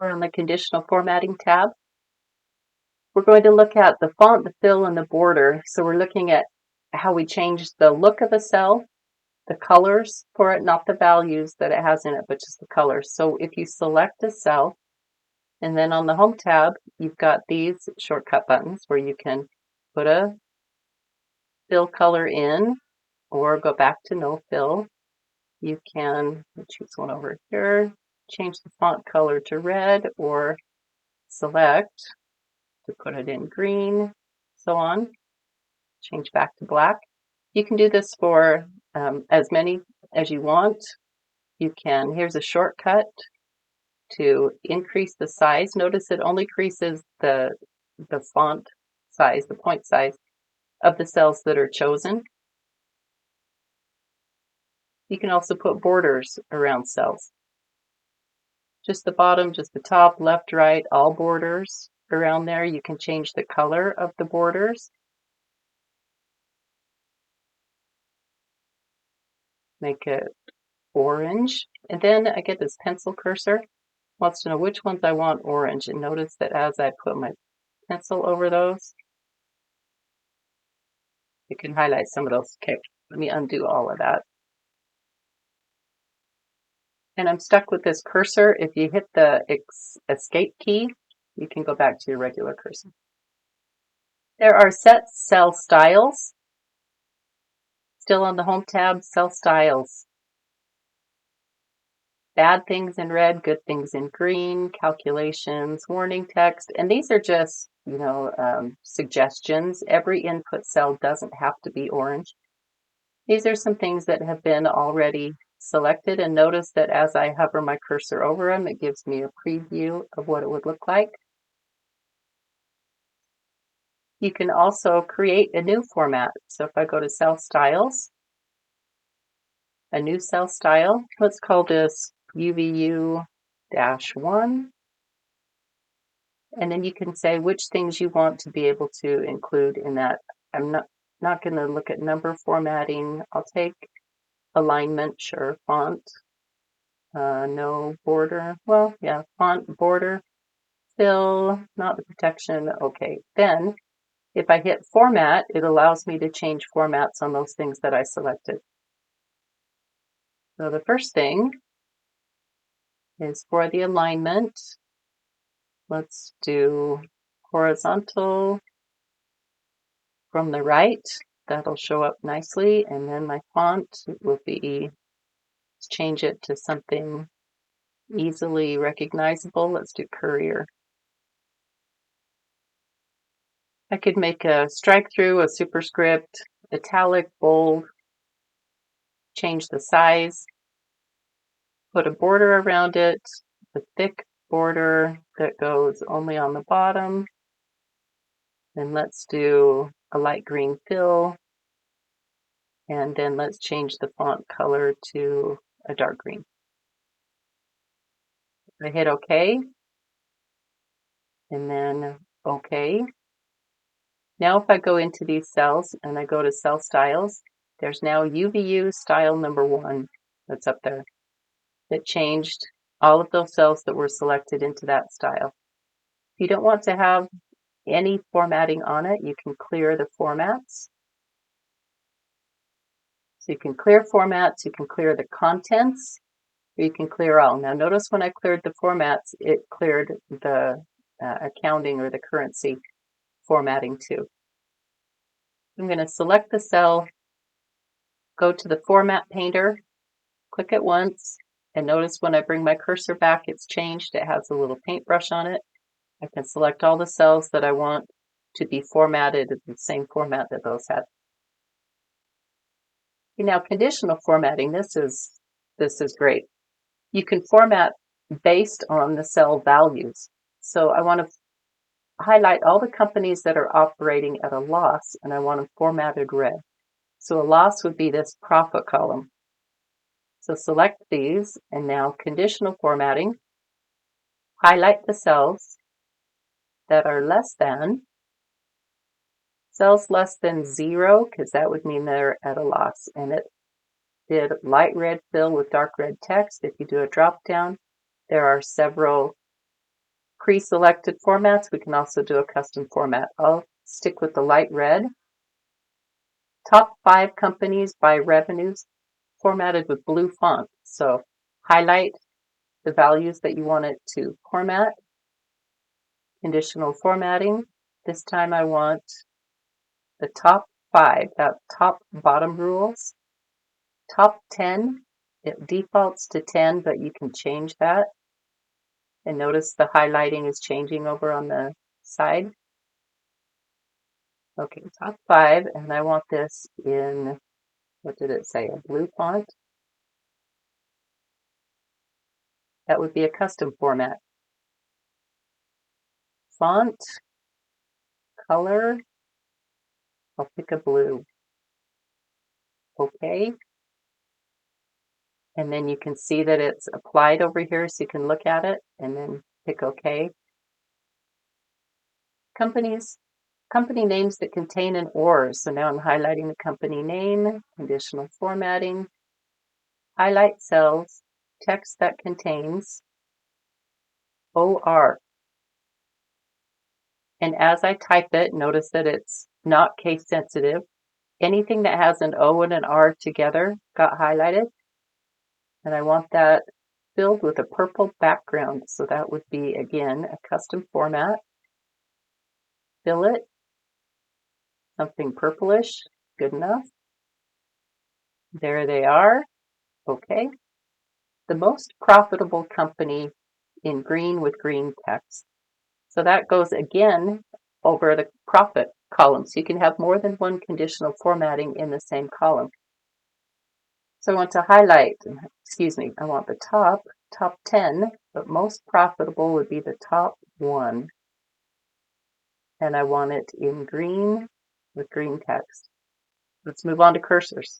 We're on the Conditional Formatting tab. We're going to look at the font, the fill, and the border. So we're looking at how we change the look of a cell, the colors for it, not the values that it has in it, but just the colors. So if you select a cell, and then on the Home tab, you've got these shortcut buttons where you can put a fill color in or go back to no fill. You can choose one over here, change the font color to red, or select to put it in green, so on. Change back to black. You can do this for as many as you want. You can, here's a shortcut to increase the size. Notice it only increases the font size, the point size of the cells that are chosen. You can also put borders around cells. Just the bottom, just the top, left, right, all borders around there. You can change the color of the borders. Make it orange. And then I get this pencil cursor. Wants to know which ones I want orange. And notice that as I put my pencil over those, you can highlight some of those. Okay, let me undo all of that. And I'm stuck with this cursor. If you hit the escape key, you can go back to your regular cursor. There are set cell styles. Still on the Home tab, cell styles. Bad things in red, good things in green, calculations, warning text. And these are just, suggestions. Every input cell doesn't have to be orange. These are some things that have been already selected, and notice that as I hover my cursor over them, it gives me a preview of what it would look like. You can also create a new format. So if I go to Cell Styles, a new cell style, let's call this UVU-1. And then you can say which things you want to be able to include in that. I'm not going to look at number formatting. I'll take alignment, sure, font, no border. Well, yeah, font, border, fill, not the protection. Okay, then if I hit format, it allows me to change formats on those things that I selected. So the first thing is for the alignment. Let's do horizontal from the right. That'll show up nicely. And then my font will be, let's change it to something easily recognizable. Let's do Courier. I could make a strike through, a superscript, italic, bold, change the size, put a border around it, a thick border that goes only on the bottom. And let's do a light green fill. And then let's change the font color to a dark green. I hit OK. And then OK. Now if I go into these cells and I go to Cell Styles, there's now UVU style number 1 that's up there. It changed all of those cells that were selected into that style. If you don't want to have any formatting on it, you can clear the formats. So you can clear formats, you can clear the contents, or you can clear all. Now notice when I cleared the formats, it cleared the accounting or the currency formatting too. I'm going to select the cell, go to the Format Painter, click it once, and notice when I bring my cursor back, it's changed. It has a little paintbrush on it. I can select all the cells that I want to be formatted in the same format that those had. Now, conditional formatting, this is great. You can format based on the cell values. So I want to highlight all the companies that are operating at a loss, and I want them formatted red. So a loss would be this profit column. So select these, and now conditional formatting, highlight the cells that are less than, cells less than 0, because that would mean they're at a loss. And it did light red fill with dark red text. If you do a drop down, there are several pre-selected formats. We can also do a custom format. I'll stick with the light red. Top 5 companies by revenues formatted with blue font. So highlight the values that you want it to format. Conditional formatting. This time I want the top 5, that top bottom rules. Top 10, it defaults to 10, but you can change that. And notice the highlighting is changing over on the side. Okay, top 5, and I want this in, what did it say, a blue font? That would be a custom format. Font, color, I'll pick a blue. Okay. And then you can see that it's applied over here, so you can look at it and then pick OK. Company names that contain an or. So now I'm highlighting the company name, conditional formatting, highlight cells, text that contains OR. And as I type it, notice that it's not case sensitive. Anything that has an O and an R together got highlighted. And I want that filled with a purple background. So that would be, again, a custom format. Fill it. Something purplish. Good enough. There they are. Okay. The most profitable company in green with green text. So that goes again over the profit column. So you can have more than one conditional formatting in the same column. So I want to highlight, I want the top 10, but most profitable would be the top 1. And I want it in green with green text. Let's move on to cursors.